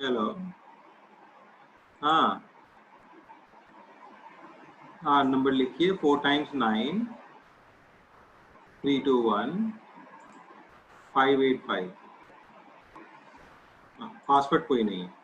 Hello. हाँ हाँ, number लिखिए 4 × 9 321 585। पासवर्ड कोई नहीं है।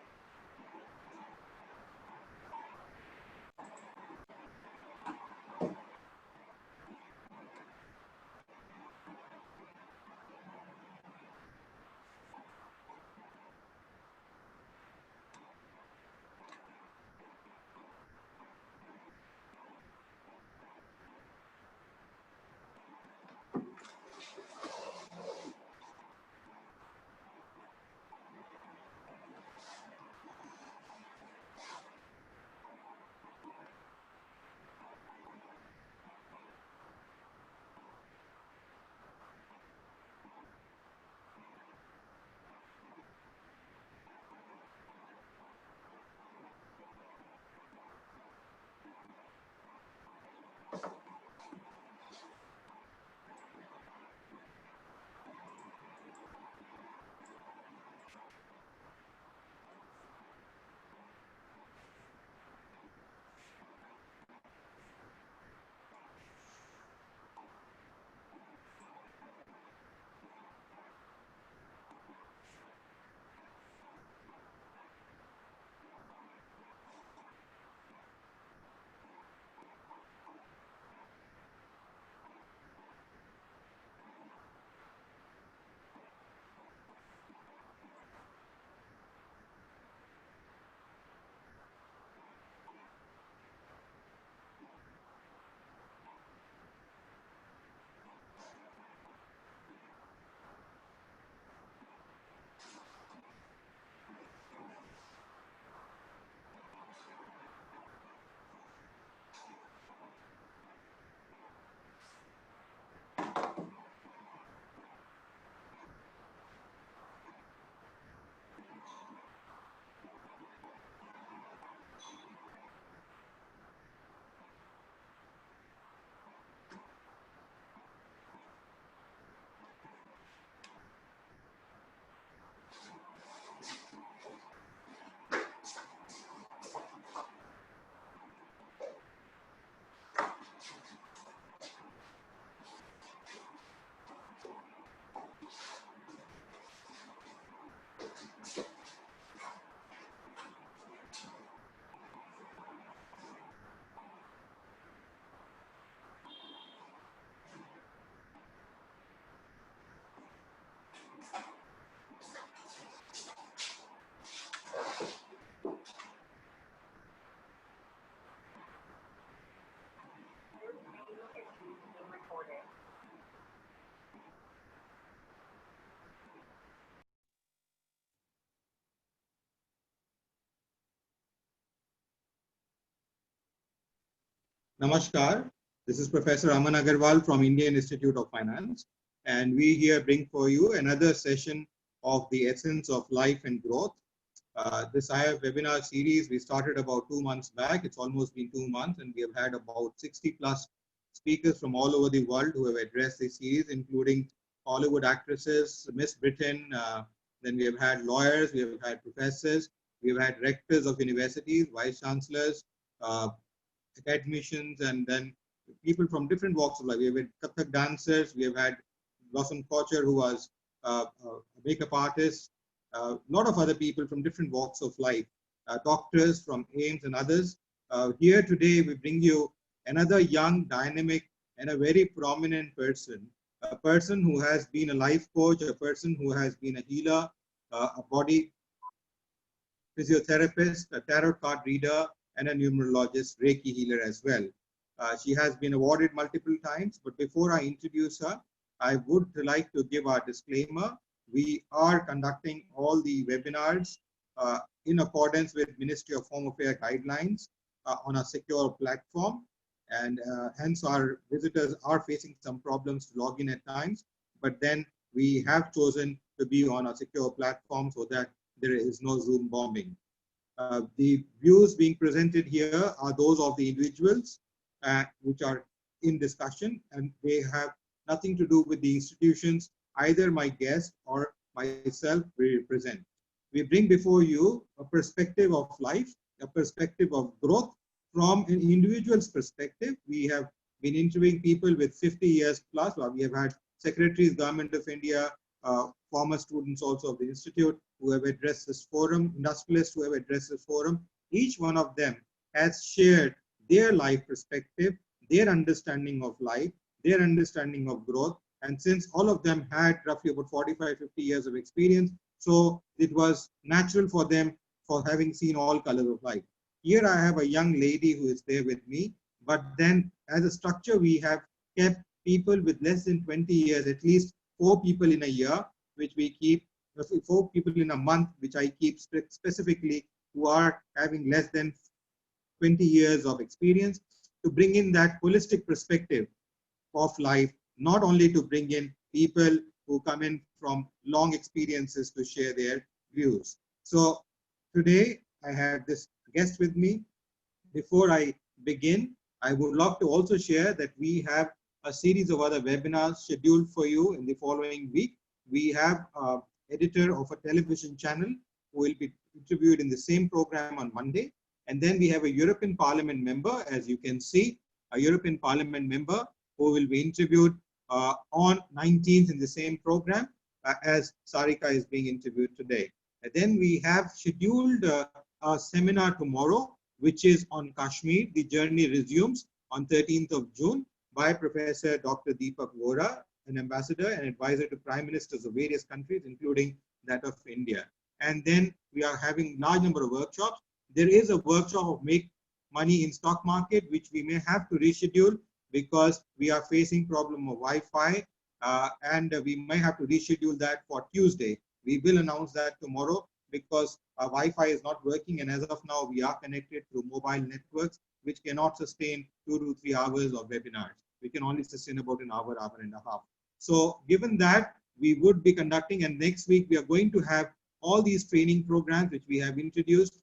Namaskar, this is Professor Aman Agarwal from Indian Institute of Finance, and we here bring for you another session of the Essence of Life and Growth. This IF webinar series we started about 2 months back. It's almost been 2 months, and we have had about 60 plus speakers from all over the world who have addressed this series, including Hollywood actresses, Miss Britain. Then we have had lawyers, we have had professors, we have had rectors of universities, vice chancellors, academicians, and then people from different walks of life. We have had Kathak dancers, we have had Blossom Kocher, who was a makeup artist, a lot of other people from different walks of life, doctors from AIMS and others. Here today, we bring you another young, dynamic, and a very prominent person, a person who has been a life coach, a person who has been a healer, a body physiotherapist, a tarot card reader, and a numerologist, Reiki healer as well. She has been awarded multiple times, but before I introduce her, I would like to give our disclaimer. We are conducting all the webinars in accordance with Ministry of Home Affairs guidelines on a secure platform, and hence our visitors are facing some problems to log in at times, but then we have chosen to be on a secure platform so that there is no Zoom bombing. The views being presented here are those of the individuals which are in discussion, and they have nothing to do with the institutions either my guest or myself will represent. we bring before you a perspective of life, a perspective of growth from an individual's perspective. We have been interviewing people with 50 years plus. We have had secretaries, Government of India, former students also of the Institute who have addressed this forum, industrialists who have addressed this forum. Each one of them has shared their life perspective, their understanding of life, their understanding of growth. And since all of them had roughly about 45, 50 years of experience, so it was natural for them for having seen all colors of life. Here I have a young lady who is there with me, but then as a structure, we have kept people with less than 20 years, at least 4 people in a year, which we keep, 4 people in a month, which I keep specifically, who are having less than 20 years of experience, to bring in that holistic perspective of life, not only to bring in people who come in from long experiences to share their views. So today I have this guest with me. Before I begin, I would love to also share that we have a series of other webinars scheduled for you in the following week. We have an editor of a television channel who will be interviewed in the same program on Monday. And then we have a European Parliament member, as you can see, a European Parliament member who will be interviewed on 19th in the same program as Sarika is being interviewed today. And then we have scheduled a seminar tomorrow, which is on Kashmir. The journey resumes on 13th of June by Professor Dr. Deepak Vora, an ambassador and advisor to prime ministers of various countries, including that of India. And then we are having large number of workshops. There is a workshop of make money in stock market, which we may have to reschedule because we are facing problem of Wi-Fi, and we may have to reschedule that for Tuesday. We will announce that tomorrow because our Wi-Fi is not working, and as of now we are connected through mobile networks which cannot sustain 2 to 3 hours of webinars. We can only sustain about an hour, hour and a half. So given that, we would be conducting, and next week we are going to have all these training programs which we have introduced,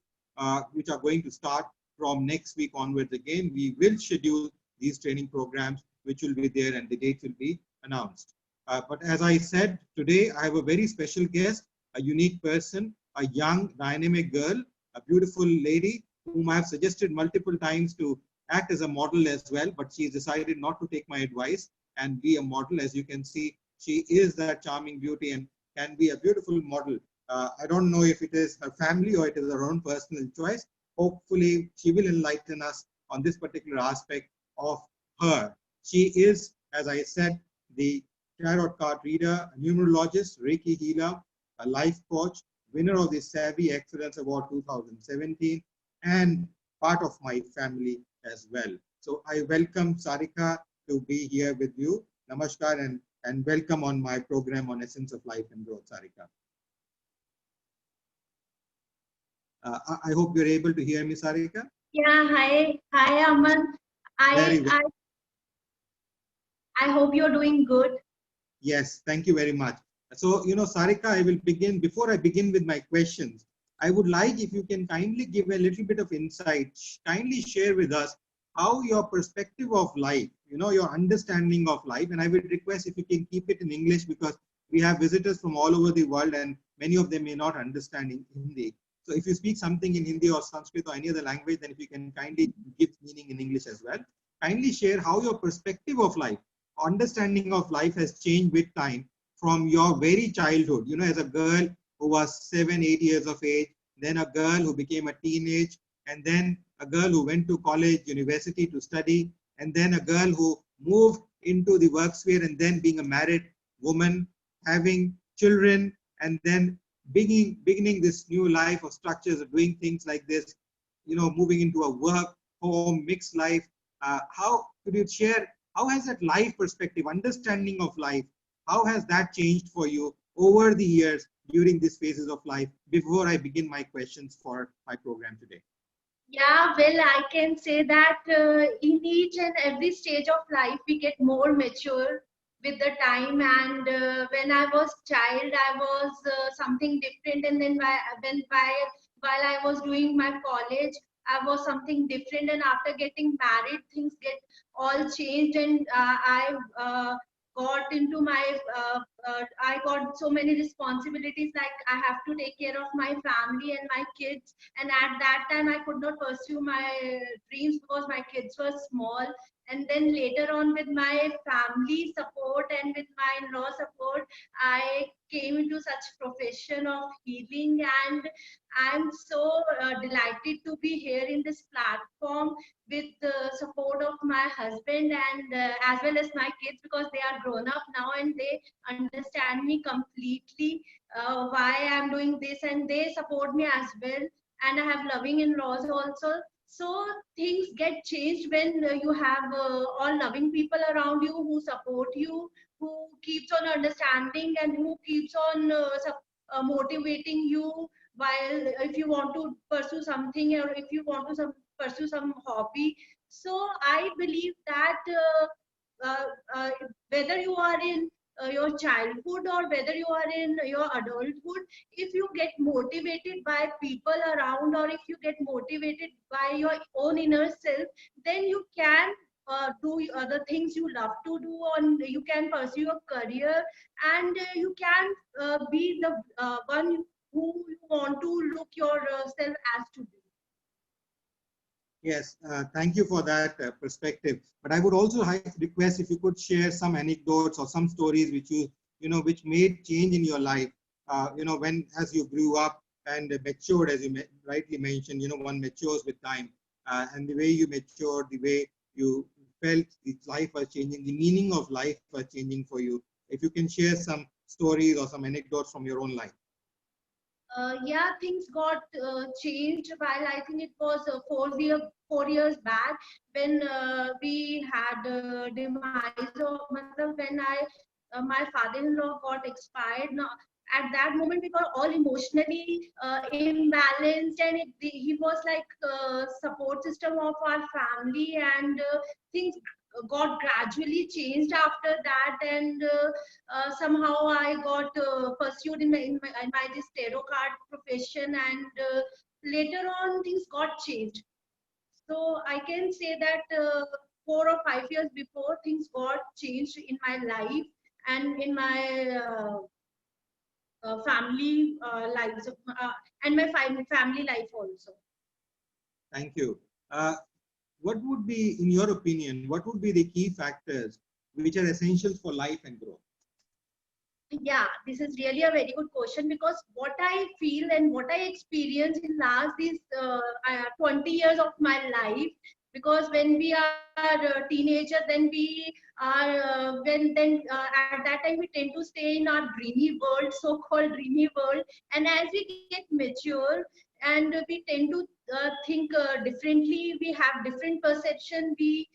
which are going to start from next week onwards. Again, we will schedule these training programs which will be there, and the date will be announced. But as I said, today I have a very special guest, a unique person, a young dynamic girl, a beautiful lady whom I have suggested multiple times to act as a model as well, but she has decided not to take my advice and be a model. As you can see, she is that charming beauty and can be a beautiful model. I don't know if it is her family or it is her own personal choice. Hopefully, she will enlighten us on this particular aspect of her. She is, as I said, the tarot card reader, a numerologist, Reiki healer, a life coach, winner of the Savvy Excellence Award 2017, and part of my family as well. So I welcome Sarika to be here with you. Namaskar and welcome on my program on Essence of Life and Growth, Sarika. I hope you're able to hear me, Sarika. Yeah, hi, Aman. I hope you're doing good. Yes, thank you very much. So, Sarika, I will begin. Before I begin with my questions, I would like if you can kindly give a little bit of insight, kindly share with us how your perspective of life, your understanding of life, and I would request if you can keep it in English because we have visitors from all over the world and many of them may not understand in Hindi. So if you speak something in Hindi or Sanskrit or any other language, then if you can kindly give meaning in English as well. Kindly share how your perspective of life, understanding of life has changed with time from your very childhood, as a girl who was 7, 8 years of age, then a girl who became a teenage, and then a girl who went to college, university to study, and then a girl who moved into the work sphere and then being a married woman, having children, and then beginning this new life of structures of doing things like this, moving into a work, home, mixed life. How could you share, how has that life perspective, understanding of life, how has that changed for you over the years during these phases of life before I begin my questions for my program today? Yeah, well, I can say that in each and every stage of life, we get more mature with the time. And when I was child, I was something different. And then while I was doing my college, I was something different. And after getting married, things get all changed. And I got into my I got so many responsibilities, like I have to take care of my family and my kids. And at that time, I could not pursue my dreams because my kids were small. And then later on, with my family support and with my in-law support, I came into such profession of healing. And I'm so delighted to be here in this platform with the support of my husband and as well as my kids, because they are grown up now and they understand me completely, why I'm doing this, and they support me as well. And I have loving in-laws also. So things get changed when you have all loving people around you who support you, who keeps on understanding and who keeps on motivating you while if you want to pursue something, or if you want to pursue some hobby. So I believe that uh, uh, whether you are in your childhood or whether you are in your adulthood, if you get motivated by people around, or if you get motivated by your own inner self, then you can do other things you love to do, and you can pursue your career, and you can be the one who you want to look yourself as to be. Yes, thank you for that perspective. But I would also request if you could share some anecdotes or some stories which which made change in your life. When as you grew up and matured, as you rightly mentioned, one matures with time, and the way you matured, the way you felt life was changing, the meaning of life was changing for you. If you can share some stories or some anecdotes from your own life. Yeah, things got changed while I think it was 4 years back, when we had demise of when my father-in-law got expired. Now, at that moment, we were all emotionally imbalanced, and he was like support system of our family, and things got gradually changed after that. And somehow I got pursued in my this tarot card profession, and later on things got changed. So I can say that 4 or 5 years before, things got changed in my life and in my family lives, and my family life also. Thank you. What would be, in your opinion, what would be the key factors which are essential for life and growth? Yeah, this is really a very good question, because what I feel and what I experienced in last these 20 years of my life, because when we are a teenager, then we are at that time we tend to stay in our dreamy world, so-called dreamy world, and as we get mature and we tend to think differently, we have different perception, we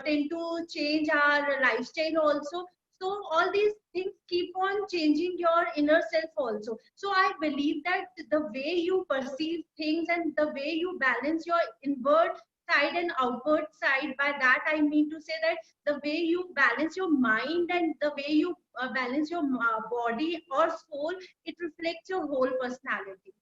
tend to change our lifestyle also. So all these things keep on changing your inner self also. So I believe that the way you perceive things and the way you balance your inward side and outward side, by that I mean to say that the way you balance your mind and the way you balance your body or soul, it reflects your whole personality.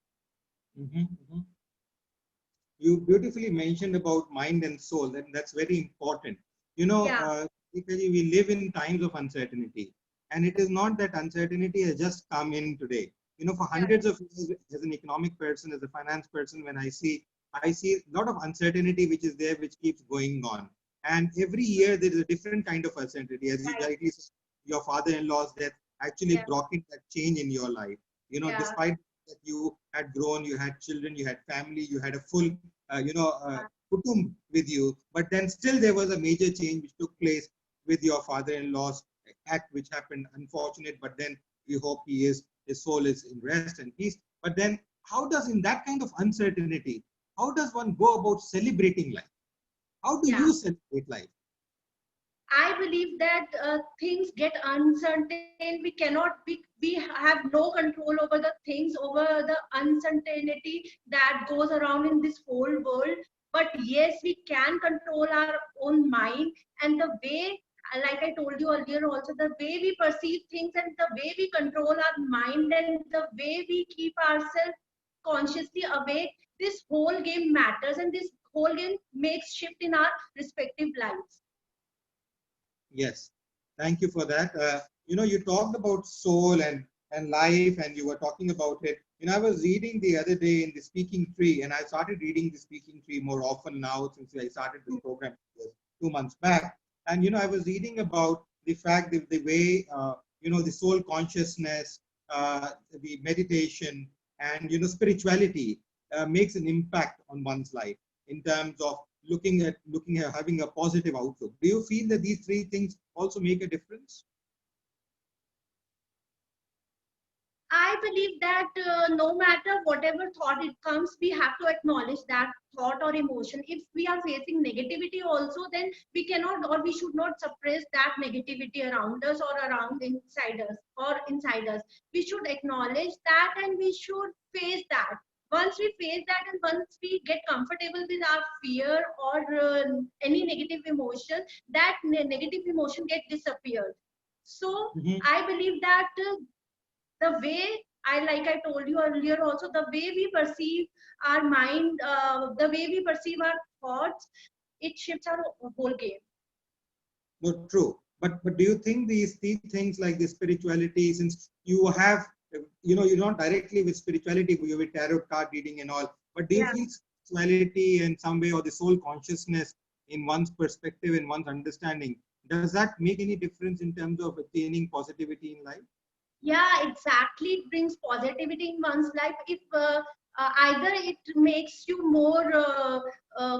You beautifully mentioned about mind and soul, and that's very important. Yeah. We live in times of uncertainty, and it is not that uncertainty has just come in today. For hundreds of years, as an economic person, as a finance person, when I see a lot of uncertainty which is there, which keeps going on. And every year there is a different kind of uncertainty. As you rightly said, your father-in-law's death actually brought in that change in your life. Despite that you had grown, you had children, you had family, you had a full, kutum with you, but then still there was a major change which took place with your father-in-law's act, which happened unfortunate, but then we hope his soul is in rest and peace. But then how does, in that kind of uncertainty, how does one go about celebrating life? How do you celebrate life? I believe that things get uncertain. We have no control over the things, over the uncertainty that goes around in this whole world. But yes, we can control our own mind, and the way, like I told you earlier also, the way we perceive things and the way we control our mind and the way we keep ourselves consciously awake, this whole game matters, and this whole game makes shift in our respective lives. Yes, thank you for that. you talked about soul and life, and you were talking about it. I was reading the other day in The Speaking Tree, and I started reading The Speaking Tree more often now since I started this program 2 months back. And, I was reading about the fact that the way, the soul consciousness, the meditation, and, spirituality makes an impact on one's life in terms of looking at having a positive outlook. Do you feel that these three things also make a difference? I believe that no matter whatever thought it comes, we have to acknowledge that thought or emotion. If we are facing negativity also, then we cannot or we should not suppress that negativity around us or around inside us. We should acknowledge that and we should face that. Once we face that and once we get comfortable with our fear or any negative emotion, that negative emotion get disappeared. So I believe that the way like I told you earlier also, the way we perceive our mind, the way we perceive our thoughts, it shifts our whole game. No, true. But do you think these things like the spirituality, since you have, you're not directly with spirituality, you're with tarot card reading and all, but do you feel spirituality in some way, or the soul consciousness in one's perspective, in one's understanding, does that make any difference in terms of attaining positivity in life? Yeah, exactly. It brings positivity in one's life. If either it makes you more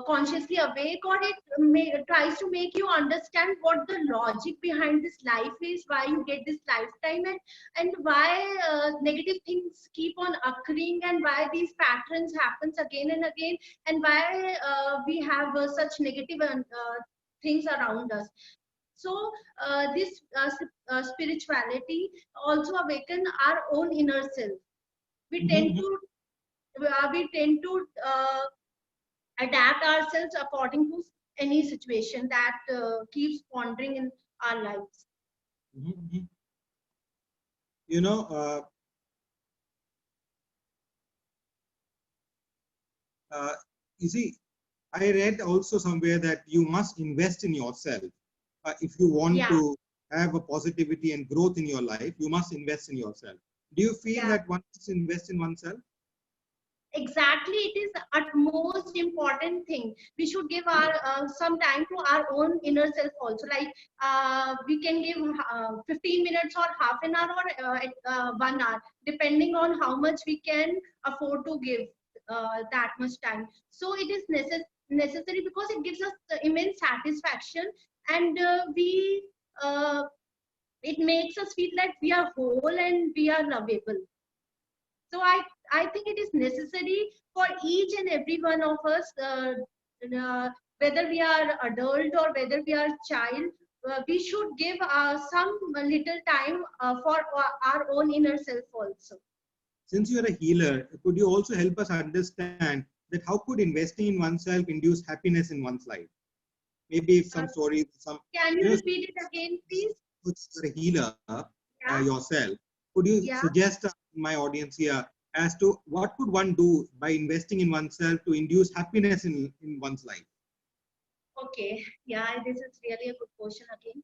consciously awake, or it tries to make you understand what the logic behind this life is, why you get this lifetime, and why negative things keep on occurring, and why these patterns happens again and again, and why we have such negative things around us. So this spirituality also awaken our own inner self. We tend to adapt ourselves according to any situation that keeps pondering in our lives. You see, I read also somewhere that you must invest in yourself. If you want to have a positivity and growth in your life, you must invest in yourself. Do you feel that one must invest in oneself? Exactly, it is utmost important thing. We should give our some time to our own inner self also. Like we can give 15 minutes or half an hour or 1 hour, depending on how much we can afford to give that much time. So it is necessary because it gives us immense satisfaction, and it makes us feel like we are whole and we are lovable. So I think it is necessary for each and every one of us, whether we are adult or whether we are child, we should give some little time for our own inner self also. Since you are a healer, could you also help us understand that how could investing in oneself induce happiness in one's life? Maybe some stories. Can you repeat it again, please? You're a healer yourself. Could you suggest my audience here as to what could one do by investing in oneself to induce happiness in one's life? Okay, this is really a good question again.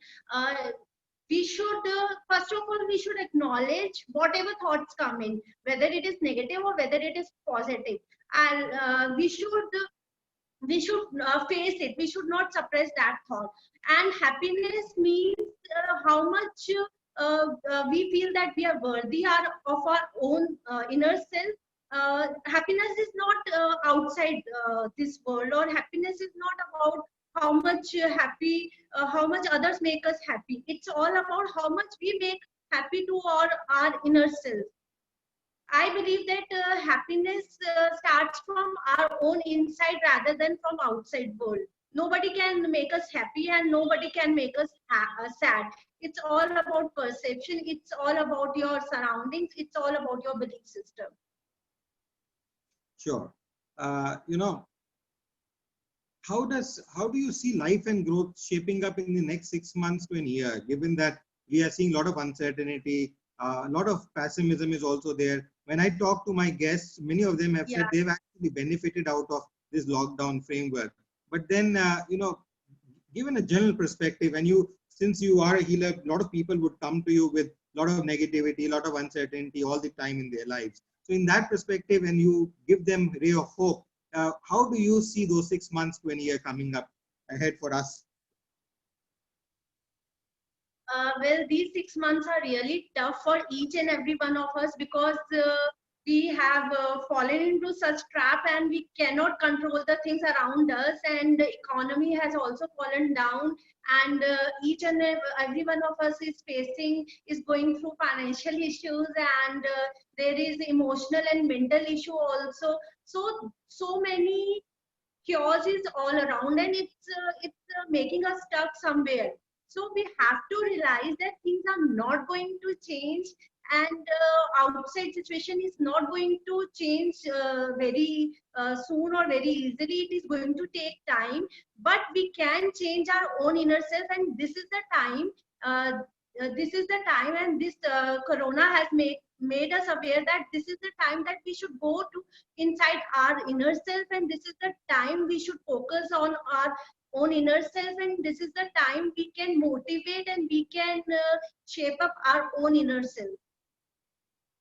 We should, first of all, we should acknowledge whatever thoughts come in, whether it is negative or whether it is positive. And we should face it. We should not suppress that thought. And happiness means how much we feel that we are worthy of our own inner self. Happiness is not outside this world, or happiness is not about how much how much others make us happy. It's all about how much we make happy to our inner self. I believe that happiness starts from our own inside rather than from outside world. Nobody can make us happy and nobody can make us sad. It's all about perception. It's all about your surroundings. It's all about your belief system. Sure. How do you see life and growth shaping up in the next 6 months to a year, given that we are seeing a lot of uncertainty, a lot of pessimism is also there. When I talk to my guests, many of them have said they've actually benefited out of this lockdown framework. But then, given a general perspective, and you since you are a healer, a lot of people would come to you with a lot of negativity, a lot of uncertainty all the time in their lives. So in that perspective, and you give them a ray of hope, how do you see those 6 months to a year coming up ahead for us? Well, these 6 months are really tough for each and every one of us, because we have fallen into such trap and we cannot control the things around us, and the economy has also fallen down, and each and every one of us is going through financial issues, and there is emotional and mental issue also. So many chaos is all around, and it's making us stuck somewhere. So we have to realize that things are not going to change, and outside situation is not going to change very soon or very easily. It is going to take time, but we can change our own inner self, and this is the time. This is the time, and this corona has made us aware that this is the time that we should go to inside our inner self, and this is the time we should focus on our own inner self, and this is the time we can motivate and we can shape up our own inner self.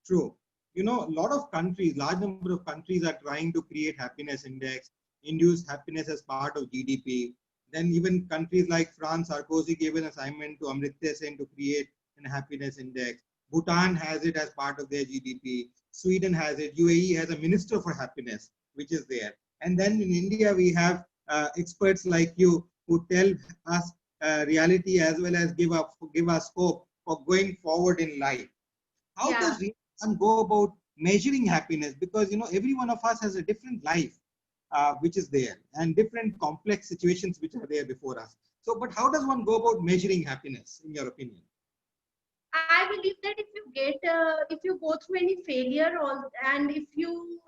True. You know, a lot of countries, large number of countries are trying to create happiness index, induce happiness as part of GDP. Then even countries like France, Sarkozy gave an assignment to Amartya Sen to create a happiness index. Bhutan has it as part of their GDP. Sweden has it. UAE has a minister for happiness, which is there. And then in India, we have experts like you who tell us reality as well as give us hope for going forward in life. How does one go about measuring happiness? Because you know, every one of us has a different life which is there, and different complex situations which are there before us. So, but how does one go about measuring happiness, in your opinion? I believe that if you go through any failure, and if you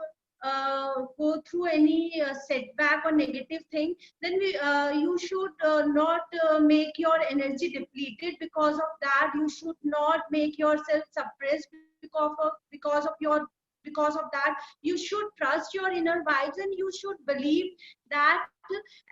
go through any setback or negative thing, then you should not make your energy depleted because of that. You should not make yourself suppressed because of that. You should trust your inner vibes, and you should believe that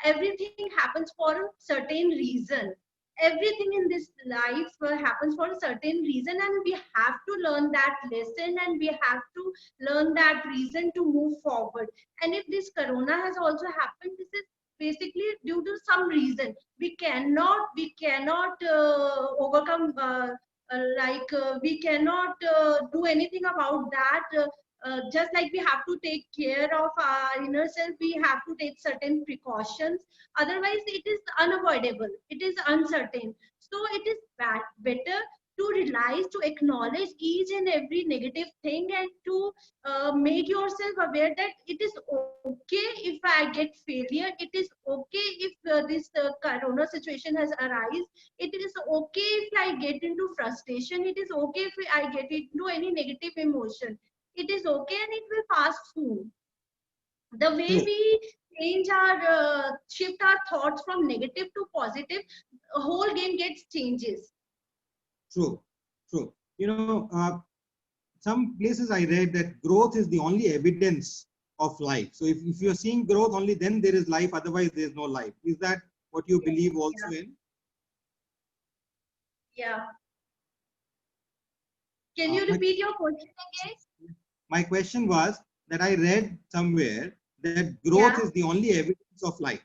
everything happens for a certain reason. Everything in this life happens for a certain reason, and we have to learn that lesson, and we have to learn that reason to move forward. And if this corona has also happened, this is basically due to some reason. We cannot overcome we cannot do anything about that. Just like we have to take care of our inner self, we have to take certain precautions. Otherwise, it is unavoidable. It is uncertain. So it is better to realize, to acknowledge each and every negative thing, and to make yourself aware that it is okay if I get failure. It is okay if this corona situation has arisen. It is okay if I get into frustration. It is okay if I get into any negative emotion. It is okay, and it will pass soon. The way we change our shift our thoughts from negative to positive, the whole game gets changes. True. You know, some places I read that growth is the only evidence of life. So if you're seeing growth, only then there is life, otherwise there's no life. Is that what you believe also in? Yeah. Can you repeat your question again? My question was that I read somewhere that growth is the only evidence of life.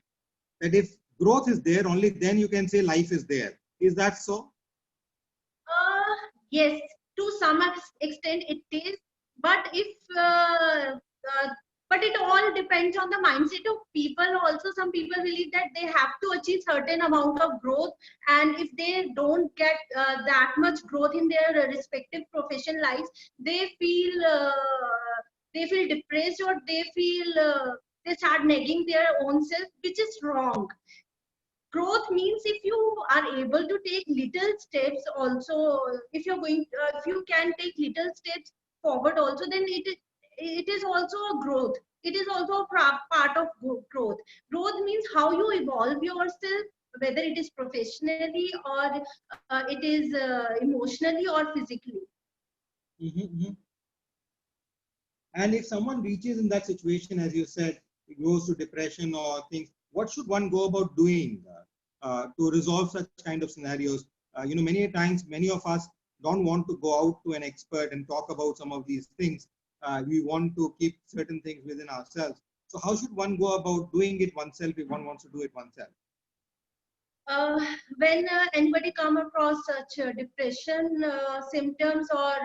That if growth is there, only then you can say life is there. Is that so? Yes, to some extent it is. But but it all depends on the mindset of people. Also, some people believe that they have to achieve certain amount of growth, and if they don't get that much growth in their respective profession lives, they feel depressed, or they start nagging their own self, which is wrong. Growth means if you are able to take little steps also, if you can take little steps forward also, then it is also a growth. It is also a part of growth. Growth means how you evolve yourself, whether it is professionally or it is emotionally or physically. And if someone reaches in that situation, as you said, it goes to depression or things, what should one go about doing? to resolve such kind of scenarios. Many times, many of us don't want to go out to an expert and talk about some of these things. We want to keep certain things within ourselves. So how should one go about doing it oneself if one wants to do it oneself? When anybody come across such depression symptoms or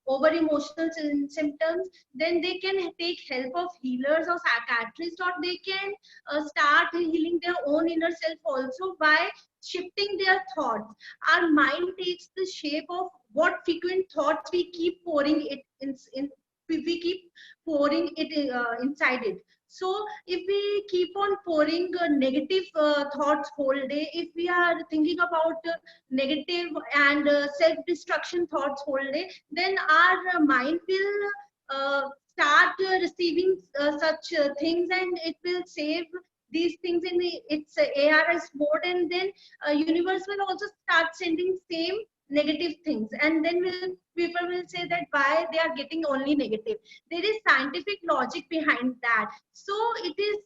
over emotional symptoms, then they can take help of healers or psychiatrists, or they can start healing their own inner self also by shifting their thoughts. Our mind takes the shape of what frequent thoughts we keep pouring it we keep pouring it inside it. So if we keep on pouring negative thoughts whole day, if we are thinking about negative and self-destruction thoughts whole day, then our mind will start receiving such things, and it will save these things in its ARS mode, and then universe will also start sending same negative things, and then people will say that why they are getting only negative. There is scientific logic behind that. So it is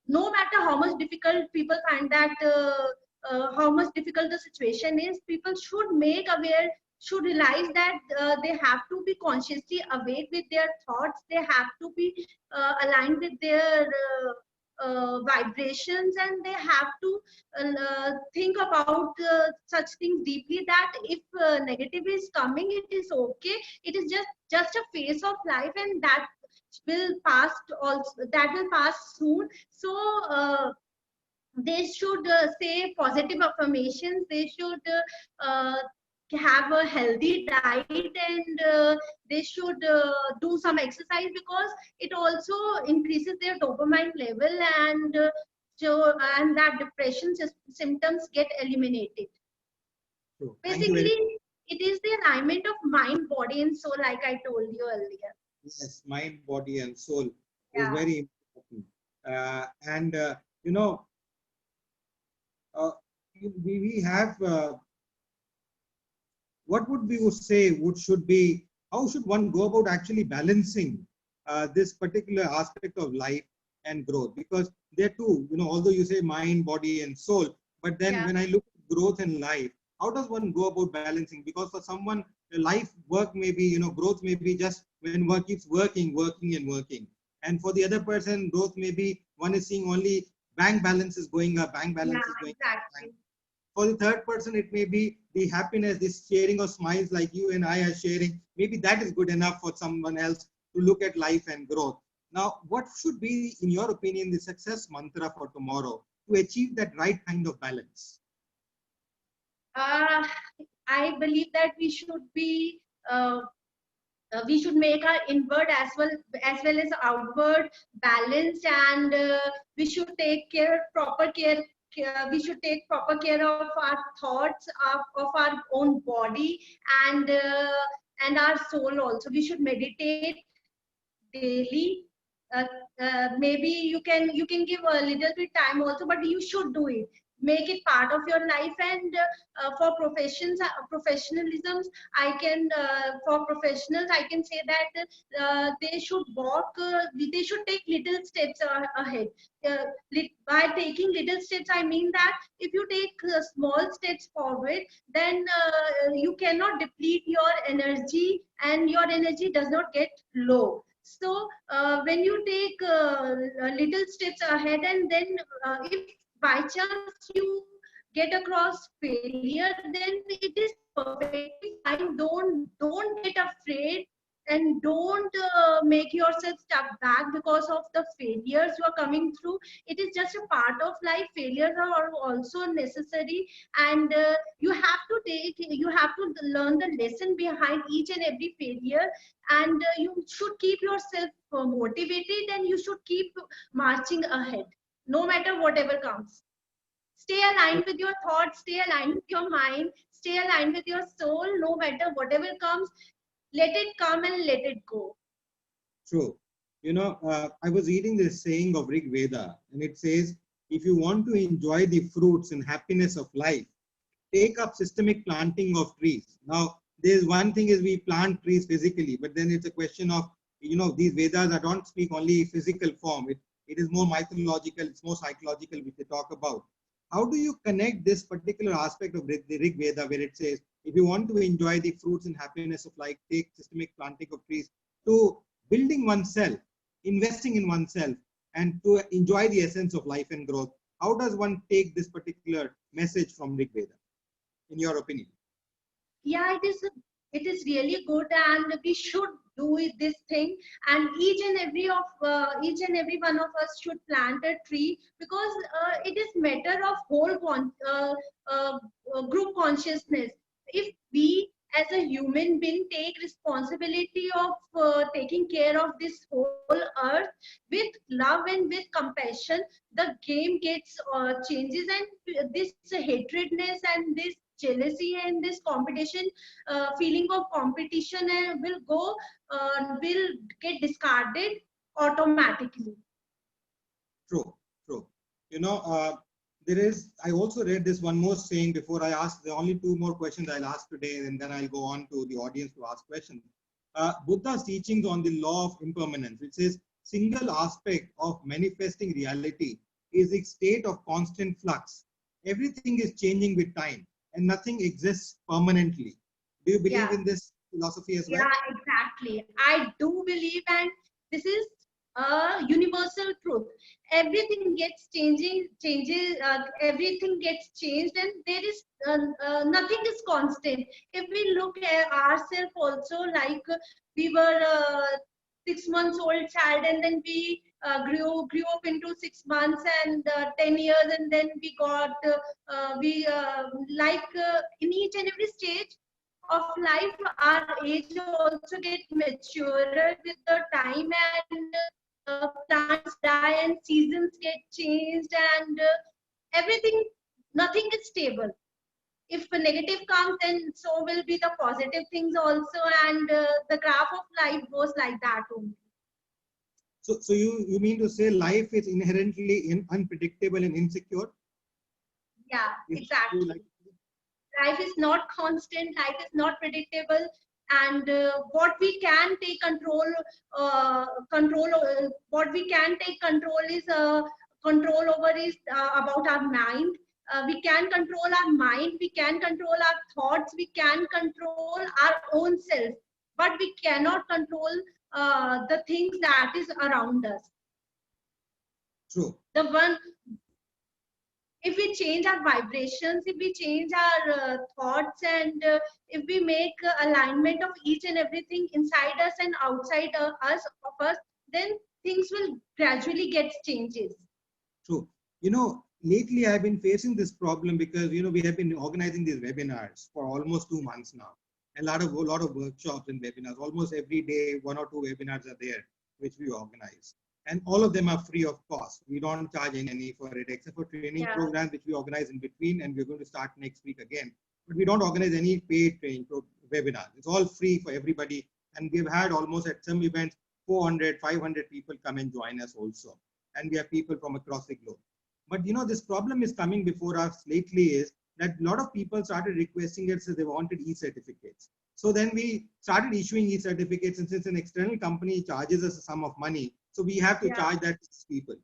no matter how much difficult people find that how much difficult the situation is, people should make aware, should realize that they have to be consciously awake with their thoughts. They have to be aligned with their vibrations, and they have to think about such things deeply, that if negative is coming, it is okay. It is just a phase of life, and that will pass also, that will pass soon. So they should say positive affirmations. They should have a healthy diet, and they should do some exercise, because it also increases their dopamine level, and and that depression symptoms get eliminated. True. Basically, it is the alignment of mind, body, and soul, like I told you earlier. Yes, mind, body, and soul is Yeah. very important. We have what would we would say should be, how should one go about actually balancing this particular aspect of life and growth? Because there too, although you say mind, body, and soul, but then Yeah. when I look at growth and life, how does one go about balancing? Because for someone, life work may be, growth may be just when one keeps working and working. And for the other person, growth may be one is seeing only bank balance is going up, bank balance is going up. Exactly. For the third person, it may be the happiness, this sharing of smiles like you and I are sharing. Maybe that is good enough for someone else to look at life and growth. Now, what should be, in your opinion, the success mantra for tomorrow to achieve that right kind of balance? I believe that we should be we should make our inward as well as outward balanced, and we should take proper care. We should take proper care of our thoughts, of our own body, and our soul also. We should meditate daily. Maybe you can give a little bit time also, but you should do it. Make it part of your life. And for professionalisms, I can for professionals I can say that they should walk. They should take little steps ahead. By taking little steps, I mean that if you take small steps forward, then you cannot deplete your energy, and your energy does not get low. So when you take little steps ahead, and then if by chance you get across failure, then it is perfectly fine. Don't get afraid, and don't make yourself stuck back because of the failures you are coming through. It is just a part of life. Failures are also necessary, and you have to learn the lesson behind each and every failure, and you should keep yourself motivated, and you should keep marching ahead no matter whatever comes. Stay aligned with your thoughts, stay aligned with your mind, stay aligned with your soul. No matter whatever comes, let it come and let it go. True. I was reading this saying of Rig Veda, and it says, if you want to enjoy the fruits and happiness of life, take up systemic planting of trees. Now, there's one thing is we plant trees physically, but then it's a question of, these Vedas don't speak only physical form. It is more mythological, it's more psychological, which they talk about. How do you connect this particular aspect of the Rig Veda, where it says, if you want to enjoy the fruits and happiness of life, take systemic planting of trees, to building oneself, investing in oneself, and to enjoy the essence of life and growth? How does one take this particular message from Rig Veda, in your opinion? Yeah, it is really good, and we should do this thing, and each and every one of us should plant a tree, because it is matter of whole group consciousness. If we as a human being take responsibility of taking care of this whole earth with love and with compassion, the game gets changes, and this hatredness and this jealousy and this competition, feeling of competition, will get discarded automatically. True, true. You know, I also read this one more saying before I ask the only two more questions I'll ask today, and then I'll go on to the audience to ask questions. Buddha's teachings on the law of impermanence, which says single aspect of manifesting reality is a state of constant flux. Everything is changing with time, and nothing exists permanently. Do you believe in this philosophy as well? Yeah, exactly. I do believe, and this is a universal truth. Everything gets everything gets changed, and there is nothing is constant. If we look at ourselves also, like we were 6 months old child, and then we grew up into 6 months and 10 years, and then we got in each and every stage of life, our age also get maturer with the time, and plants die and seasons get changed, and everything, nothing is stable. If a negative comes, then so will be the positive things also, and the graph of life goes like that only. So you mean to say life is inherently unpredictable and insecure? Yeah, exactly. Life is not constant, life is not predictable, and what we can take what we can take control is control over is about our mind. We can control our mind, we can control our thoughts, we can control our own self, but we cannot control the things that is around us. True. The one, if we change our vibrations, if we change our thoughts, and if we make alignment of each and everything inside us and outside us, then things will gradually get changes. True. You know, lately I've been facing this problem because, you know, we have been organizing these webinars for almost 2 months now. A lot of workshops and webinars. Almost every day, 1 or 2 webinars are there, which we organize. And all of them are free of cost. We don't charge any for it, except for training programs, which we organize in between, and we're going to start next week again. But we don't organize any paid training webinars. It's all free for everybody. And we've had almost at some events, 400, 500 people come and join us also. And we have people from across the globe. But you know, this problem is coming before us lately is that a lot of people started requesting it, so they wanted e-certificates. So then we started issuing e-certificates, and since an external company charges us a sum of money, so we have to charge that to people.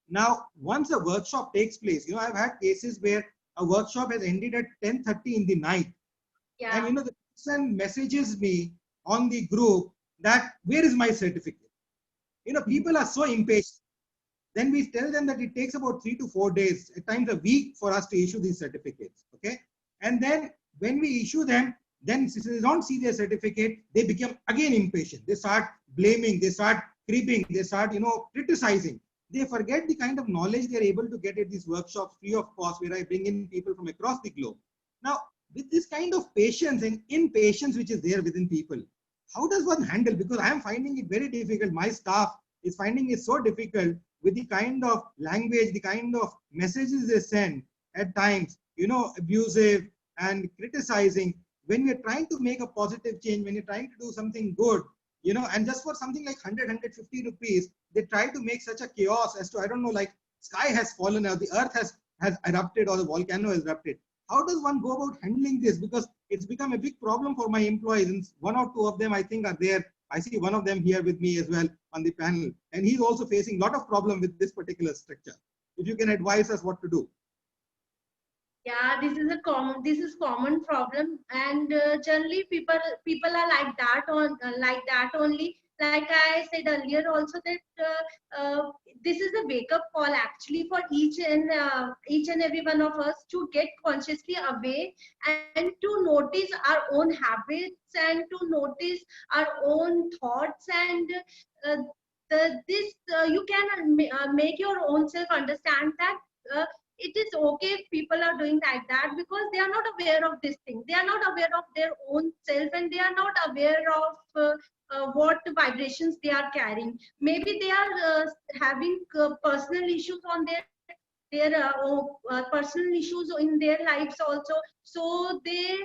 Now, once a workshop takes place, you know, I've had cases where a workshop has ended at 10:30 in the night. And you know, the person messages me on the group that, where is my certificate? You know, people are so impatient. Then we tell them that it takes about 3 to 4 days, at times a week, for us to issue these certificates. Okay. And then when we issue them, then since they don't see their certificate, they become again impatient. They start blaming, they start cribbing, they start, you know, criticizing. They forget the kind of knowledge they're able to get at these workshops free of cost, where I bring in people from across the globe. Now, with this kind of patience and impatience which is there within people, how does one handle? Because I am finding it very difficult. My staff is finding it so difficult with the kind of language, the kind of messages they send at times, you know, abusive and criticizing. When we're trying to make a positive change, when you're trying to do something good, you know, and just for something like 100, 150 rupees, they try to make such a chaos as to, I don't know, like sky has fallen or the earth has erupted or the volcano has erupted. How does one go about handling this? Because it's become a big problem for my employees, and 1 or 2 of them, I think, are there I see one of them here with me as well on the panel, and he's also facing a lot of problem with this particular structure. If you can advise us what to do. Yeah, this is common problem, and generally people are like that like that only. Like I said earlier also that this is a wake up call actually for each and every one of us to get consciously away and to notice our own habits and to notice our own thoughts, and uh, you can make your own self understand that it is okay if people are doing like that, because they are not aware of this thing. They are not aware of their own self, and they are not aware of what vibrations they are carrying. Maybe they are having personal issues on their personal issues in their lives also. So they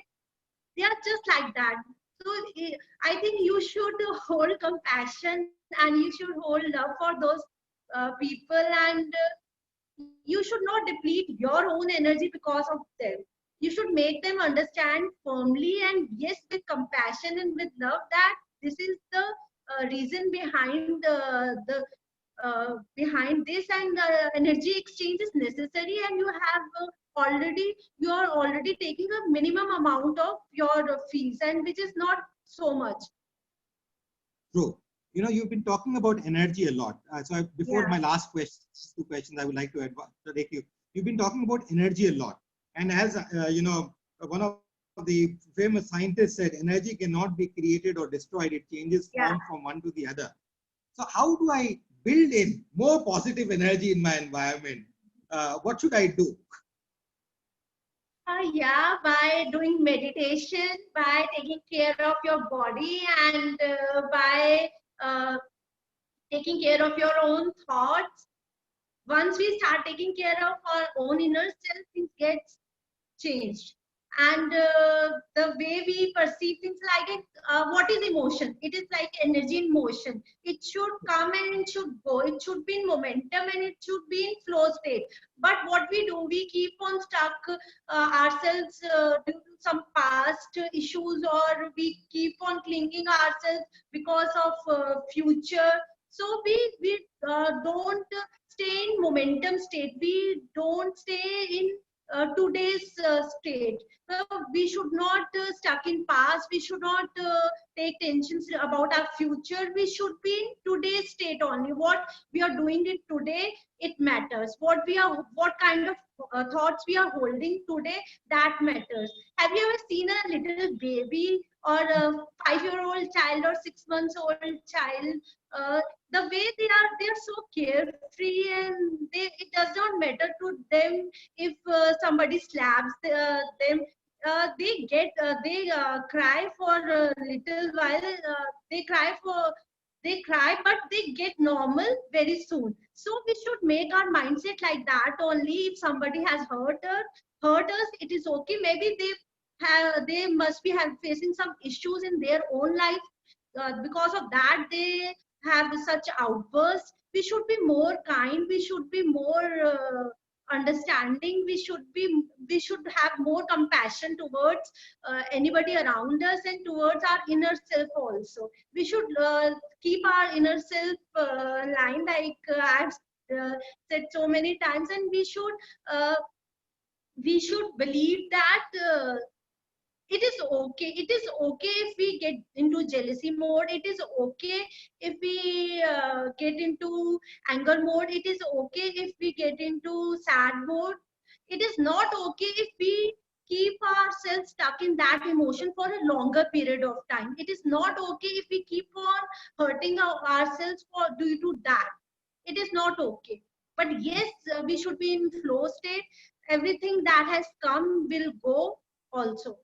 are just like that. So I think you should hold compassion and you should hold love for those people, and you should not deplete your own energy because of them. You should make them understand firmly and yes, with compassion and with love, that this is the reason behind this, and energy exchange is necessary, and you are already taking a minimum amount of your fees, and which is not so much. True. You know, you've been talking about energy a lot. Before my last two questions, I would like to take you. You've been talking about energy a lot. And as you know, one of the famous scientists said, energy cannot be created or destroyed. It changes form from one to the other. So how do I build in more positive energy in my environment? What should I do? Yeah, by doing meditation, by taking care of your body, and by uh, taking care of your own thoughts. Once we start taking care of our own inner self, things gets changed. And the way we perceive things, like what is emotion? It is like energy in motion. It should come and it should go. It should be in momentum and it should be in flow state. But what we do, we keep on stuck ourselves due to some past issues, or we keep on clinging ourselves because of future. So we don't stay in momentum state. We don't stay in today's state. We should not stuck in past. We should not take tensions about our future. We should be in today's state only. What we are doing it today, it matters. What kind of thoughts we are holding today, that matters. Have you ever seen a little baby or a 5-year-old child or 6 months old child? The way they're so carefree, and it does not matter to them if somebody slaps them. They cry for a little while. They cry, but they get normal very soon. So we should make our mindset like that only. If somebody has hurt us, it is okay. Maybe they must be facing some issues in their own life. Because of that, they have such outbursts. We should be more kind. We should be more understanding. We should have more compassion towards anybody around us and towards our inner self also. We should keep our inner self line, like I've said so many times, and we should believe that it is okay if we get into jealousy mode. It is okay if we get into anger mode. It is okay if we get into sad mode. It is not okay if we keep ourselves stuck in that emotion for a longer period of time. It is not okay if we keep on hurting ourselves for due to that. It is not okay. But yes, we should be in flow state. Everything that has come will go also.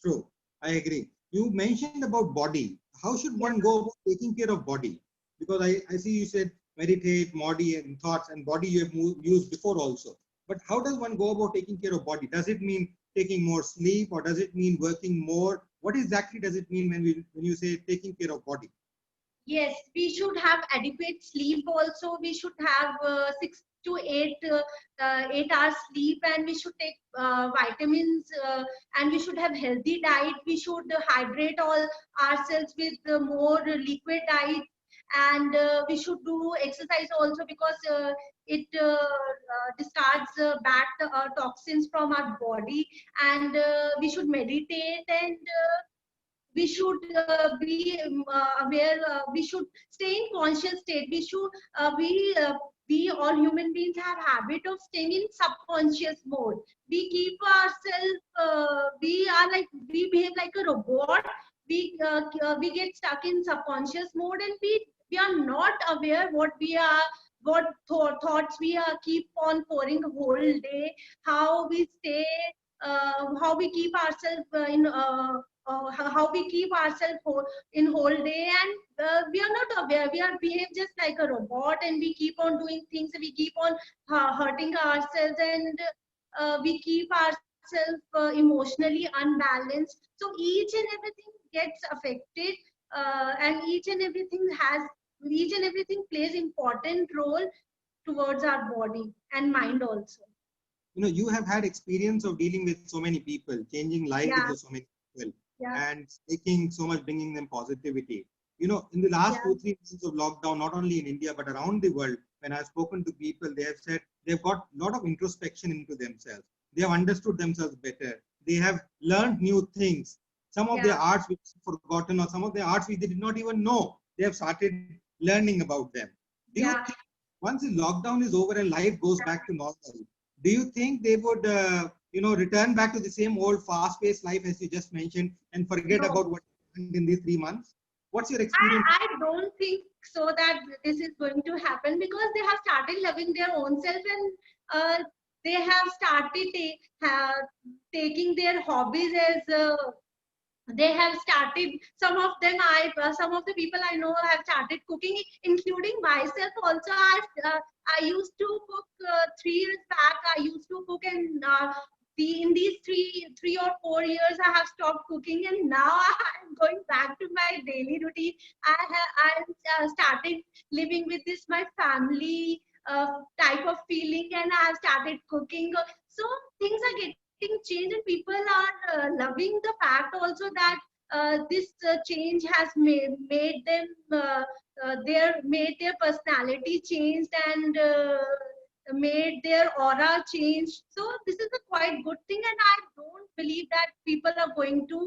True, I agree. You mentioned about body. How should one go about taking care of body? Because I see you said meditate, body and thoughts, and body you have used before also. But how does one go about taking care of body? Does it mean taking more sleep, or does it mean working more? What exactly does it mean when you say taking care of body? Yes, we should have adequate sleep also. We should have to 8 hours sleep, and we should take vitamins, and we should have healthy diet. We should hydrate all ourselves with more liquid diet, and we should do exercise also, because it discards bad toxins from our body, and we should meditate, and we should be aware, we should stay in conscious state. We all human beings have habit of staying in subconscious mode. We keep ourselves, we behave like a robot. We get stuck in subconscious mode, and we are not aware what we are, what thoughts we keep on pouring whole day, how we stay, how we keep ourselves how we keep ourselves in whole day, and we are not aware. We are behave just like a robot, and we keep on doing things. We keep on hurting ourselves, and we keep ourselves emotionally unbalanced. So each and everything gets affected, and each and everything plays important role towards our body and mind also. You know, you have had experience of dealing with so many people, changing lives Yeah. of so many people, Yeah. and taking so much, bringing them positivity. You know, in the last Yeah. 2-3 months of lockdown, not only in India but around the world, when I've spoken to people, they have said they've got a lot of introspection into themselves. They have understood themselves better. They have learned new things. Some of their Yeah. arts which forgotten, or some of their arts which they did not even know, they have started learning about them. Do you Yeah. think once the lockdown is over and life goes back to normal, do you think they would, return back to the same old fast-paced life as you just mentioned and forget No. about what happened in these 3 months? What's your experience? I don't think so that this is going to happen, because they have started loving their own self, and they have started taking their hobbies as they have started. Some of the people I know have started cooking, including myself also. I used to cook 3 years back. I used to cook, and in these 3 or 4 years I have stopped cooking, and now I'm going back to my daily routine. I started living with this my family type of feeling, and I have started cooking. So things are getting changed, and people are loving the fact also that this change has made them made their personality changed, and made their aura change. So this is a quite good thing, and I don't believe that people are going to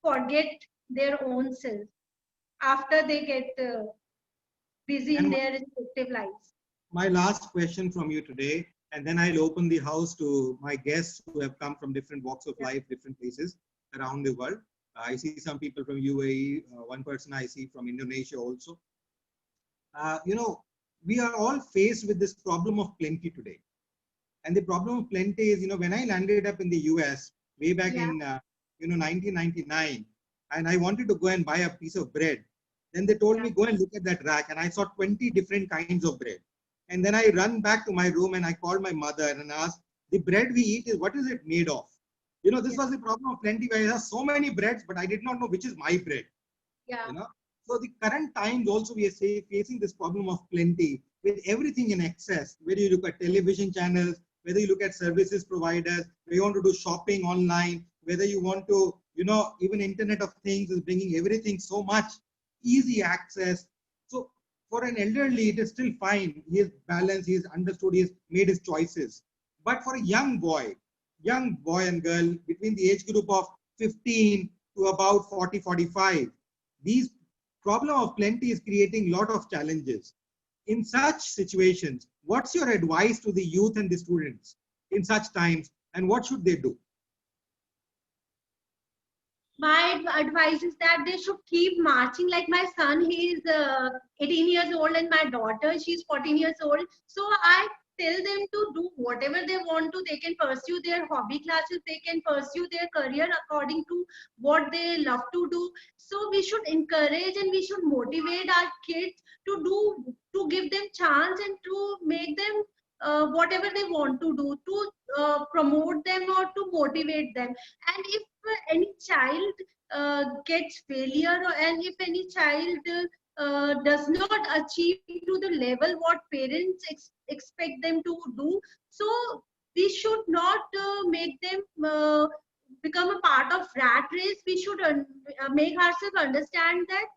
forget their own self after they get busy in And their respective lives. my last question from you today, and then I'll open the house to my guests who have come from different walks of life, different places around the world. I see some people from UAE, one person I see from Indonesia also. We are all faced with this problem of plenty today. And the problem of plenty is, when I landed up in the US way back Yeah. in, 1999, and I wanted to go and buy a piece of bread, then they told me, go and look at that rack. And I saw 20 different kinds of bread. And then I run back to my room and I called my mother and asked, the bread we eat what is it made of? This was the problem of plenty, where I have so many breads, but I did not know which is my bread. Yeah. So the current times also we are facing this problem of plenty with everything in excess. Whether you look at television channels, whether you look at services providers, whether you want to do shopping online, whether you want to, even Internet of Things is bringing everything so much easy access. So for an elderly, it is still fine. He is balanced, he is understood, he has made his choices. But for a young boy and girl between the age group of 15 to about 40, 45, these problem of plenty is creating a lot of challenges. In such situations, what's your advice to the youth and the students in such times, and what should they do? My advice is that they should keep marching. Like my son, he is 18 years old, and my daughter, she's 14 years old. So I tell them to do whatever they want to. They can pursue their hobby classes, they can pursue their career according to what they love to do. So we should encourage and we should motivate our kids to give them chance, and to make them whatever they want to do, to promote them or to motivate them. And if any child gets failure, and if any child does not achieve to the level what parents expect them to do. So we should not make them become a part of rat race. We should make ourselves understand that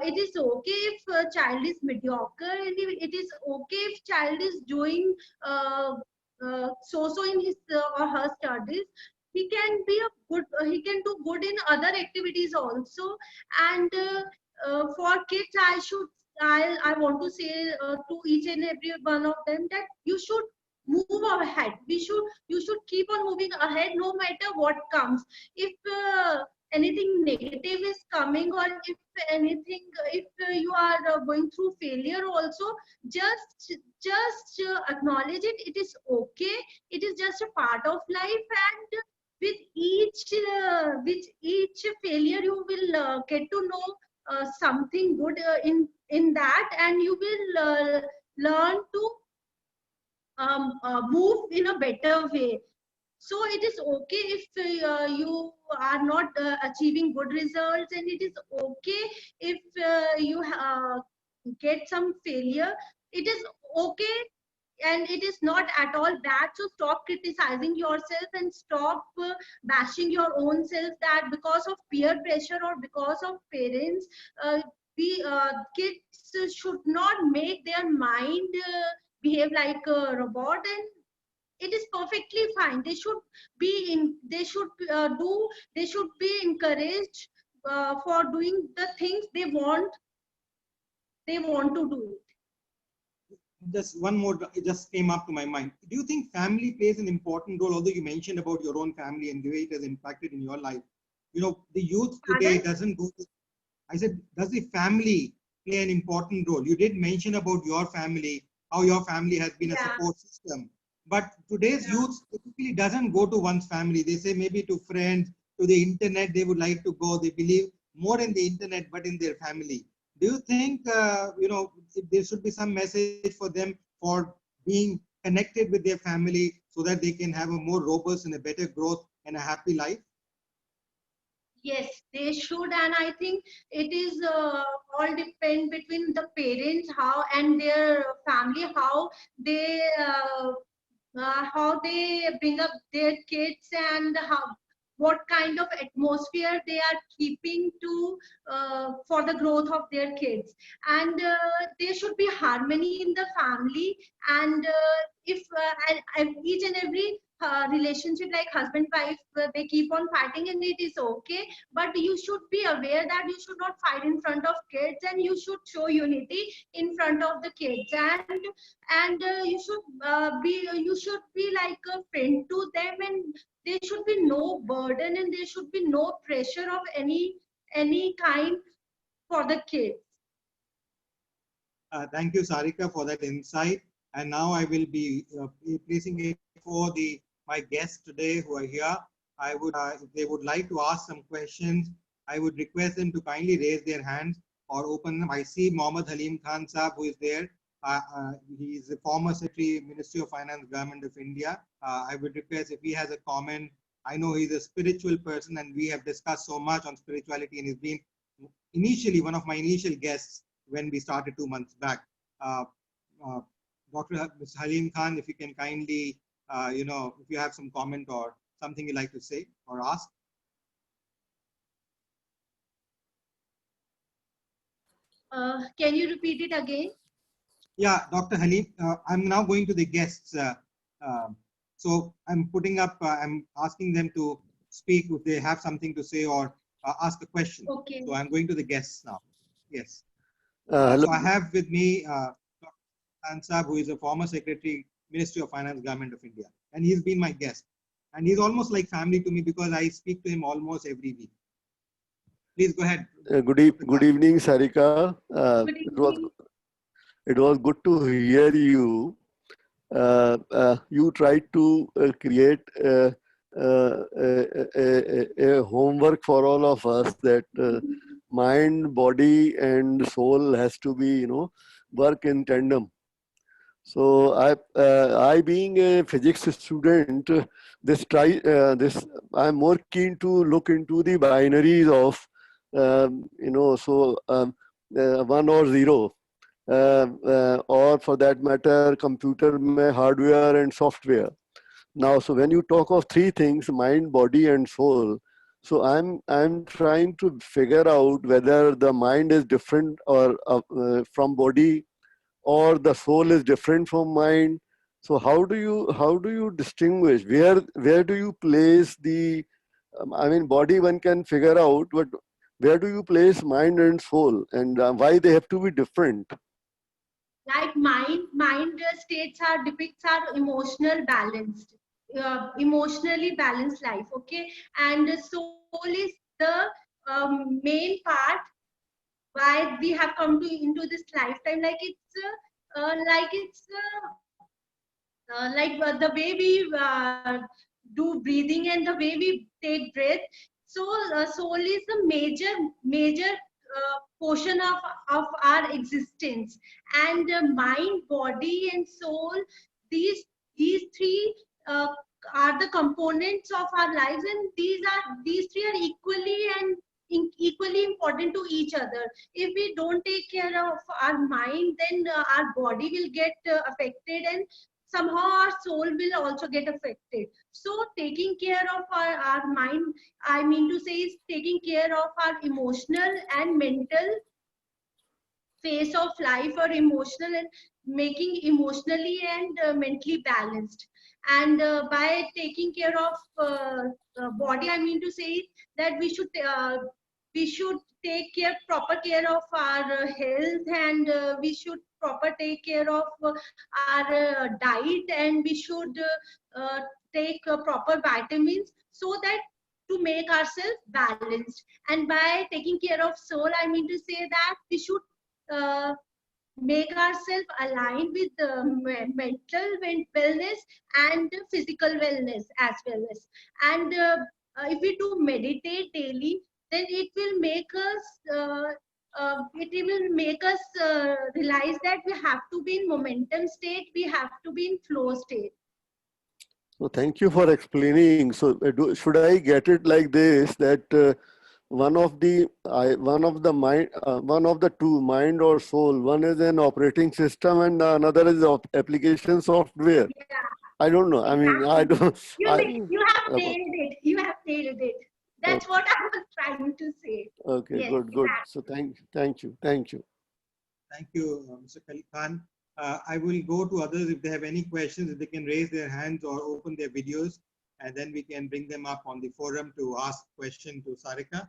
it is okay if a child is mediocre, and it is okay if child is doing so in his or her studies. He can be a good, he can do good in other activities also. And for kids, I want to say to each and every one of them that you should move ahead. You should keep on moving ahead no matter what comes. If anything negative is coming, or if anything, if you are going through failure also, just acknowledge it. It is okay. It is just a part of life, and with each failure you will get to know something good in that, and you will learn to move in a better way. So it is okay if you are not achieving good results, and it is okay if you get some failure. It is okay, and it is not at all bad. So stop criticizing yourself and stop bashing your own self, that because of peer pressure or because of parents, kids should not make their mind behave like a robot. And it is perfectly fine. They should be in, they should be encouraged for doing the things they want to do. Just one more, it just came up to my mind. Do you think family plays an important role? Although you mentioned about your own family and the way it has impacted in your life, you know, the youth today doesn't go to, I said, does the family play an important role? You did mention about your family, how your family has been a support system. But today's youth typically doesn't go to one's family. They say maybe to friends, to the internet, they would like to go. They believe more in the internet, but in their family. Do you think, you know, there should be some message for them for being connected with their family so that they can have a more robust and a better growth and a happy life? Yes, they should, and I think it is all depend between the parents, how, and their family, how they bring up their kids, and what kind of atmosphere they are keeping to for the growth of their kids. And there should be harmony in the family. And if each and every relationship like husband wife, they keep on fighting, and it is okay, but you should be aware that you should not fight in front of kids, and you should show unity in front of the kids. And you should be like a friend to them, and there should be no burden, and there should be no pressure of any kind for the kids. Thank you, Sarika, for that insight. And now I will be placing it for my guests today who are here. I would, if they would like to ask some questions, I would request them to kindly raise their hands or open them. I see Mohammad Halim Khan Saab, who is there. He is the former Secretary, Ministry of Finance, Government of India. I would request if he has a comment. I know he's a spiritual person, and we have discussed so much on spirituality, and he's been initially one of my initial guests when we started 2 months back. Dr. Halim Khan, if you can kindly, you know, if you have some comment or something you'd like to say or ask. Can you repeat it again? Yeah, Dr. Halim, I'm now going to the guests. So I'm putting up, I'm asking them to speak if they have something to say or ask a question. Okay. So I'm going to the guests now. Yes. Hello. So I have with me Dr. Khan Saab, who is a former Secretary, Ministry of Finance, Government of India. And he's been my guest. And he's almost like family to me because I speak to him almost every week. Please go ahead. Good evening, Sarika. Good evening. It was good to hear you. You tried to create a homework for all of us that mind, body, and soul has to be, you know, work in tandem. So I being a physics student, I'm more keen to look into the binaries of, you know, so 1 or 0. or for that matter, computer mein hardware and software. Now, so when you talk of three things, mind, body, and soul, so I'm trying to figure out whether the mind is different or from body, or the soul is different from mind. So how do you distinguish, where do you place the I mean, body one can figure out, but where do you place mind and soul, and why they have to be different? Like mind states are depicts our emotional balanced, emotionally balanced life. Okay, and the soul is the main part why we have come to into this lifetime. Like it's the way we do breathing and the way we take breath. So soul is a major portion of our existence, and mind, body, and soul. These three are the components of our lives, and these three are equally and equally important to each other. If we don't take care of our mind, then our body will get affected, and somehow our soul will also get affected. So taking care of our mind, I mean to say, is taking care of our emotional and mental phase of life, or emotional and making emotionally and mentally balanced. And by taking care of body, I mean to say that we should take proper care of our health, and we should proper take care of our diet, and we should take proper vitamins, so that to make ourselves balanced. And by taking care of soul, I mean to say that we should uh, make ourselves aligned with the mental wellness and physical wellness as well as. And if we do meditate daily, then it will make us realize that we have to be in momentum state, we have to be in flow state. So thank you for explaining. So should I get it like this, that one of the two, mind or soul, one is an operating system and another is application software? Yeah, I don't know. I mean, I exactly. don't. You have Uh, nailed it. You have nailed it. That's okay, what I was trying to say. okay, Yes, good, good. So exactly. thank you. Thank you, Mr. Khan. I will go to others if they have any questions, if they can raise their hands or open their videos, and then we can bring them up on the forum to ask question to Sarika.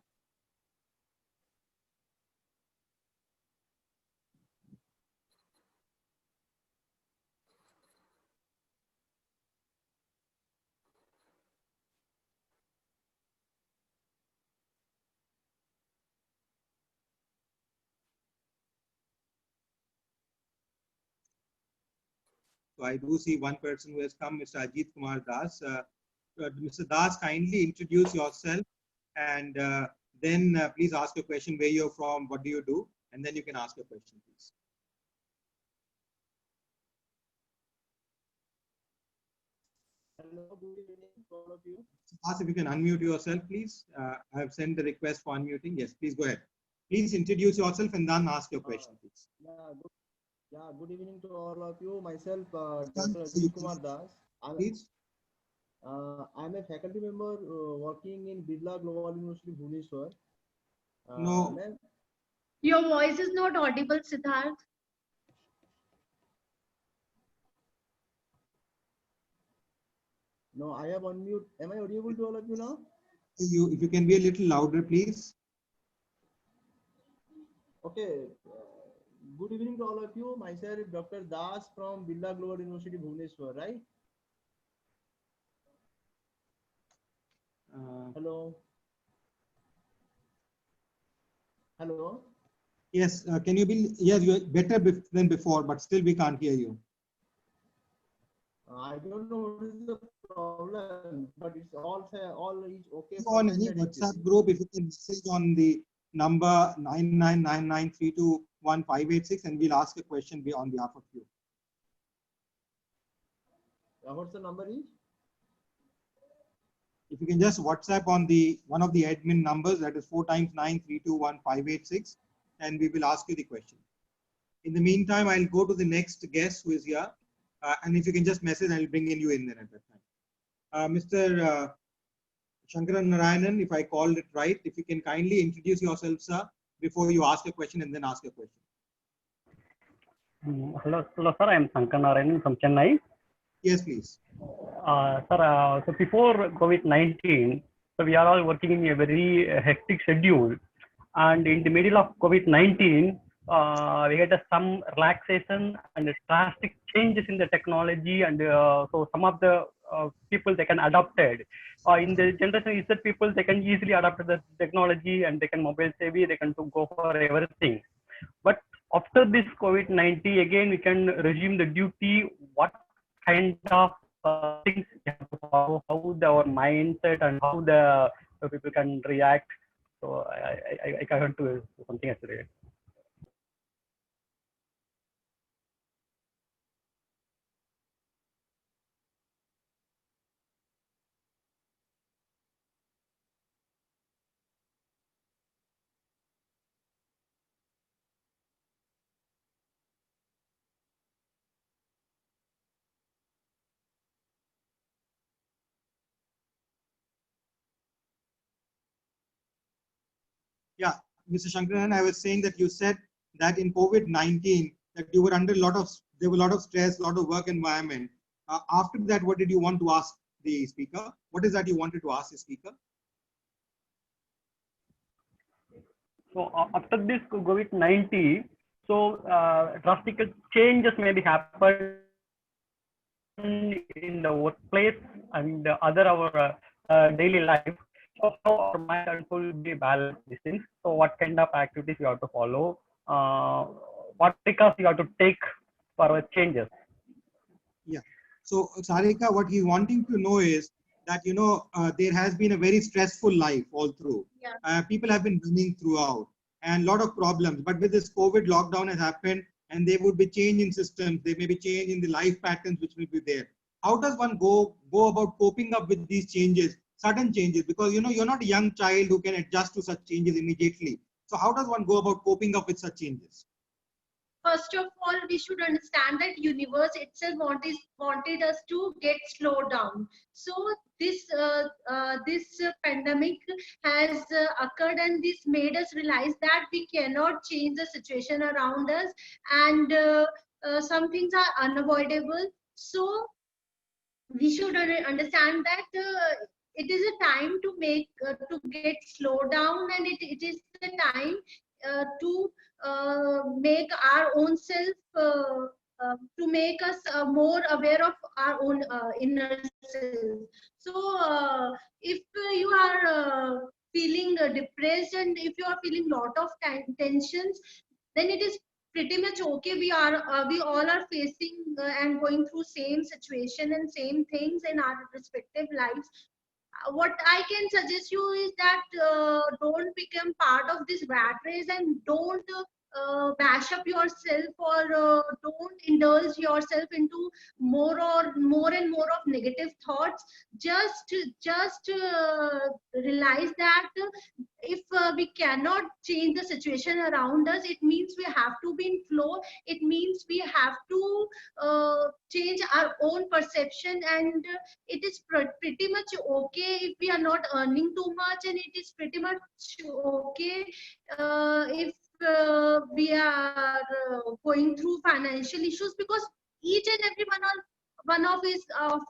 So I do see one person who has come, Mr. Ajit Kumar Das. Mr. Das, kindly introduce yourself, and then please ask your question, where you're from, what do you do, and then you can ask your question, please. Hello, good evening to all of you. Ask if you can unmute yourself, please. I have sent the request for unmuting. Yes, please go ahead. Please introduce yourself and then ask your question, please. Good evening to all of you. Myself, Can't Dr. see you, Ajit Kumar Das. please. I'm a faculty member working in Birla Global University, Bhubaneswar. No. Ma'am, Your voice is not audible, Siddharth. no, I have unmute. Am I audible to all of you now? If you can be a little louder, please. Okay. Good evening to all of you. Myself, Dr. Das from Birla Global University, Bhubaneswar, right? Hello. Hello. Yes, can you be, yes, you're better than before, but still we can't hear you. I don't know what is the problem, but it's all is okay. On any WhatsApp group, if you can message on the number 9999321586, and we'll ask a question on behalf of you. What's the number is? If you can just WhatsApp on the one of the admin numbers, that is 4 times 9321586, and we will ask you the question. In the meantime, I'll go to the next guest who is here. And if you can just message, I'll bring in you in then at that time. Mr. Shankaran Narayanan, if I called it right, if you can kindly introduce yourself, sir, before you ask a question and then ask a question. Hello, sir. I am Shankar Narayanan from Chennai. Yes, please. Sir, so before COVID-19, so we are all working in a very hectic schedule, and in the middle of COVID-19, we had some relaxation and drastic changes in the technology, and so some of the people they can adopt it. In the generation is that people they can easily adapt the technology and they can mobile savvy, they can go for everything. But after this COVID-19, again we can resume the duty. What kind of things we have to follow? How our mindset and how the people can react. So I can't do something as well. Yeah, Mr. Shankaran, I was saying that you said that in COVID-19 that you were under there were a lot of stress, a lot of work environment. After that, what did you want to ask the speaker? What is that you wanted to ask the speaker? So after this COVID-19, so drastic changes may be happened in the workplace and other our daily life. So how our mind and soul will be balanced these things. So what kind of activities you have to follow? What precautions you have to take for our changes? Yeah. So Sarika, what he's wanting to know is that there has been a very stressful life all through. Yeah. People have been running throughout and a lot of problems. But with this COVID lockdown has happened, and there would be change in systems. There may be change in the life patterns which will be there. How does one go about coping up with these changes, sudden changes? Because you're not a young child who can adjust to such changes immediately. So how does one go about coping up with such changes? First of all, we should understand that universe itself wanted us to get slowed down. So this pandemic has occurred, and this made us realize that we cannot change the situation around us, and some things are unavoidable. So we should understand that it is a time to get slowed down, and it is the time to make our own self, to make us more aware of our own inner self. So if you are feeling depressed, and if you are feeling lot of tensions, then it is pretty much okay. We all are facing and going through same situation and same things in our respective lives. What I can suggest you is that don't become part of this rat race, and don't bash up yourself, or don't indulge yourself into more and more of negative thoughts. Just realize that if we cannot change the situation around us, it means we have to be in flow. It means we have to change our own perception, and it is pretty much okay if we are not earning too much, and it is pretty much okay if we are going through financial issues, because each and every one of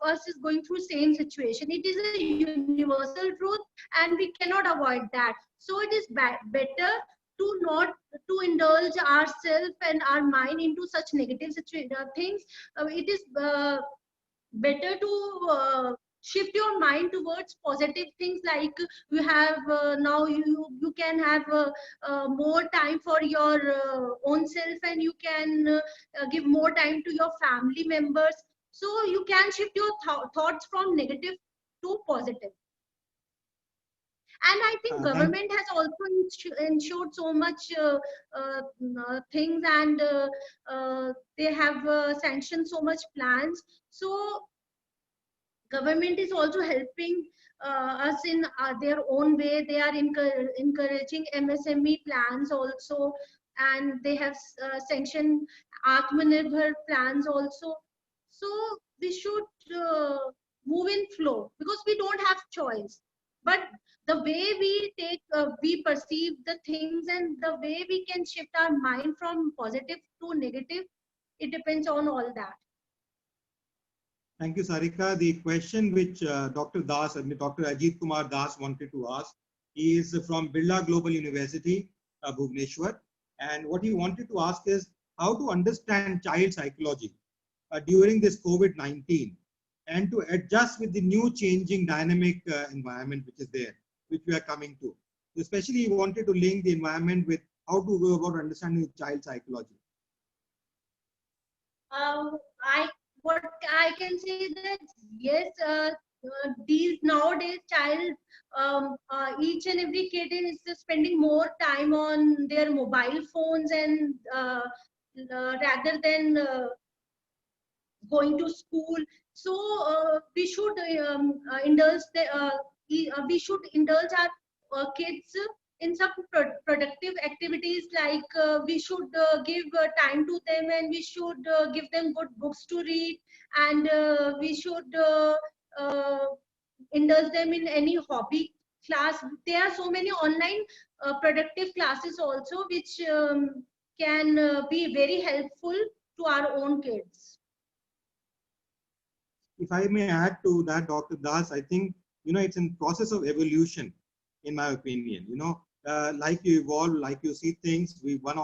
us is going through same situation. It is a universal truth, and we cannot avoid that. So it is better to not to indulge ourselves and our mind into such negative things. It is better to shift your mind towards positive things, like you have now you can have more time for your own self, and you can give more time to your family members. So you can shift your thoughts from negative to positive. And I think government has also ensured so much things, and they have sanctioned so much plans. So government is also helping us in their own way. They are encouraging MSME plans also. and they have sanctioned Atmanirbhar plans also. So we should move in flow because we don't have choice. But the way we perceive the things and the way we can shift our mind from positive to negative, it depends on all that. Thank you, Sarika. The question which Dr. Das and Dr. Ajit Kumar Das wanted to ask is from Birla Global University, Bhubaneswar. And what he wanted to ask is how to understand child psychology during this COVID-19 and to adjust with the new changing dynamic environment which is there, which we are coming to. Especially he wanted to link the environment with how to go about understanding child psychology. What I can say that yes, these nowadays child, each and every kid is spending more time on their mobile phones and rather than going to school. So we should indulge we should indulge our kids in some productive activities, like we should give time to them, and we should give them good books to read, and we should indulge them in any hobby class. There are so many online productive classes also which can be very helpful to our own kids. If I may add to that, Dr. Das, I think, it's in process of evolution, in my opinion. Like you evolve, like you see things, each one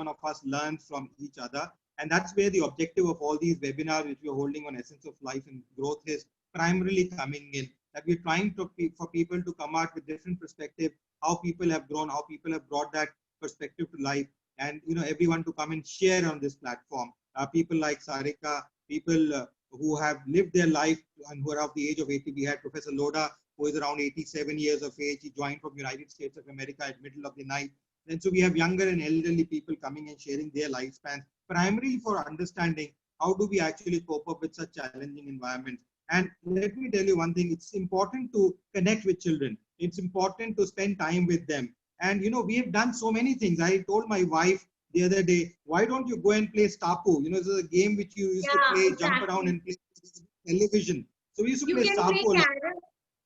of us learns from each other. And that's where the objective of all these webinars which we're holding on Essence of Life and Growth is primarily coming in. That we're trying for people to come out with different perspective, how people have grown, how people have brought that perspective to life, and everyone to come and share on this platform. People like Sarika, people who have lived their life and who are of the age of 80. We had Professor Loda, who is around 87 years of age. He joined from United States of America at middle of the night. And so we have younger and elderly people coming and sharing their lifespans, primarily for understanding how do we actually cope up with such challenging environments. And let me tell you one thing, it's important to connect with children. It's important to spend time with them. And we have done so many things. I told my wife the other day, why don't you go and play Stapu? This is a game which you used to play, jump around and play television. So we used to play Stapu.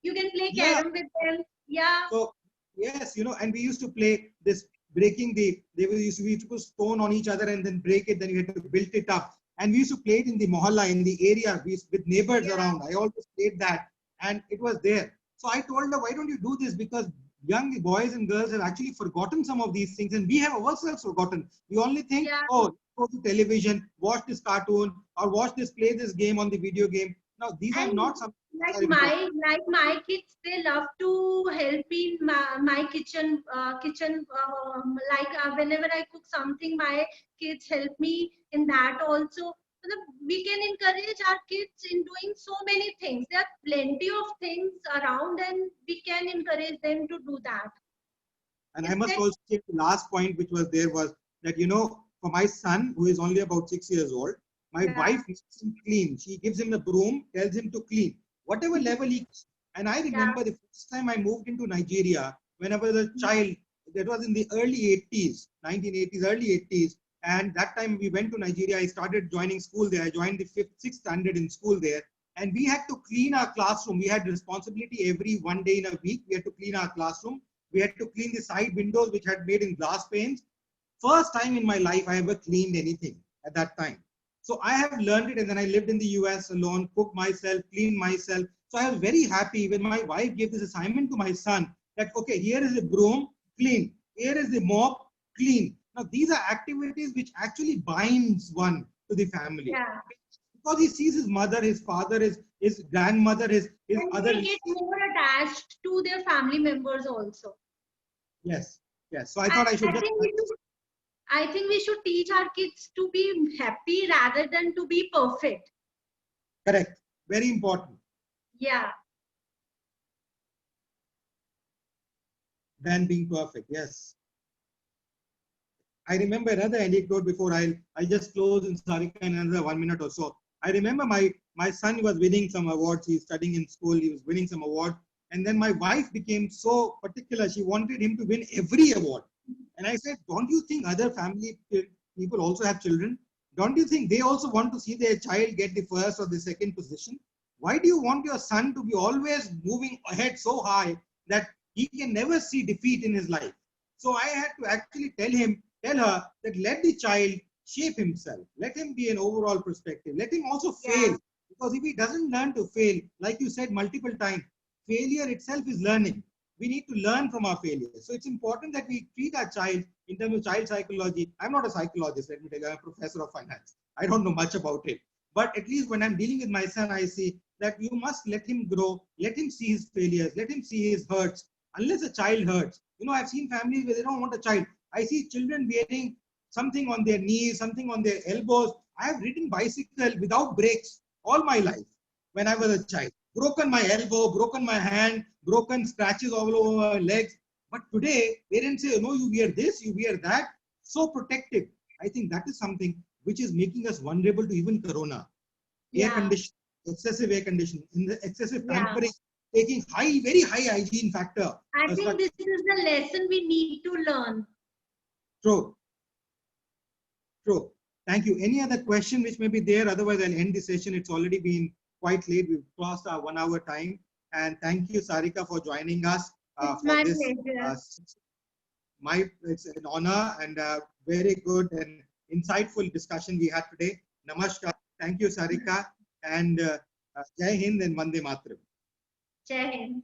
You can play carom with them. Yeah. So yes, and we used to play this breaking we used to put stone on each other and then break it. Then you had to build it up. And we used to play it in the mohalla, in the area, with neighbors around. I always played that, and it was there. So I told her, why don't you do this? Because young boys and girls have actually forgotten some of these things, and we have ourselves forgotten. We only think, oh, go to television, watch this cartoon, or play this game on the video game. Now, these are not something. Like my kids, they love to help in my kitchen. Whenever I cook something, my kids help me in that also. We can encourage our kids in doing so many things. There are plenty of things around, and we can encourage them to do that. And I must also say the last point which was there was that, for my son, who is only about 6 years old, my wife makes him clean. She gives him a broom, tells him to clean, whatever level he. And I remember the first time I moved into Nigeria, when I was a child, that was in the early 80s, 1980s, early 80s. And that time we went to Nigeria, I started joining school there. I joined the 5th, 6th standard in school there. And we had to clean our classroom. We had responsibility every one day in a week. We had to clean our classroom. We had to clean the side windows, which had made in glass panes. First time in my life I ever cleaned anything at that time. So I have learned it, and then I lived in the US alone, cooked myself, cleaned myself. So I was very happy when my wife gave this assignment to my son that, okay, here is a broom, clean. Here is the mop, clean. Now, these are activities which actually binds one to the family. Yeah. Because he sees his mother, his father, his grandmother, his other. They get more attached to their family members also. Yes, yes. So I thought I think we should teach our kids to be happy rather than to be perfect. Correct. Very important. Yeah. Than being perfect. Yes. I remember another anecdote before I'll just close in Sarika in another 1 minute or so. I remember my son was winning some awards. He's studying in school. He was winning some awards. And then my wife became so particular. She wanted him to win every award. And I said, don't you think other family people also have children? Don't you think they also want to see their child get the first or the second position? Why do you want your son to be always moving ahead so high that he can never see defeat in his life? So I had to actually tell her that let the child shape himself. Let him be an overall perspective. Let him also fail. Because if he doesn't learn to fail, like you said multiple times, failure itself is learning. We need to learn from our failures. So it's important that we treat our child in terms of child psychology. I'm not a psychologist, let me tell you, I'm a professor of finance. I don't know much about it. But at least when I'm dealing with my son, I see that you must let him grow, let him see his failures, let him see his hurts. Unless a child hurts. You know, I've seen families where they don't want a child. I see children wearing something on their knees, something on their elbows. I have ridden bicycle without brakes all my life when I was a child. Broken my elbow, broken my hand, broken scratches all over my legs. But today, parents say, no, you wear this, you wear that. So protective. I think that is something which is making us vulnerable to even corona. Air conditioning, excessive air conditioning, in the excessive pampering, taking very high hygiene factor. I think this is the lesson we need to learn. True. True. Thank you. Any other question which may be there? Otherwise, I'll end the session. It's already been quite late. We've crossed our 1 hour time. And thank you, Sarika, for joining us. It's my pleasure. It's an honor and a very good and insightful discussion we had today. Namaskar. Thank you, Sarika. And Jai Hind and Vande Mataram. Jai Hind.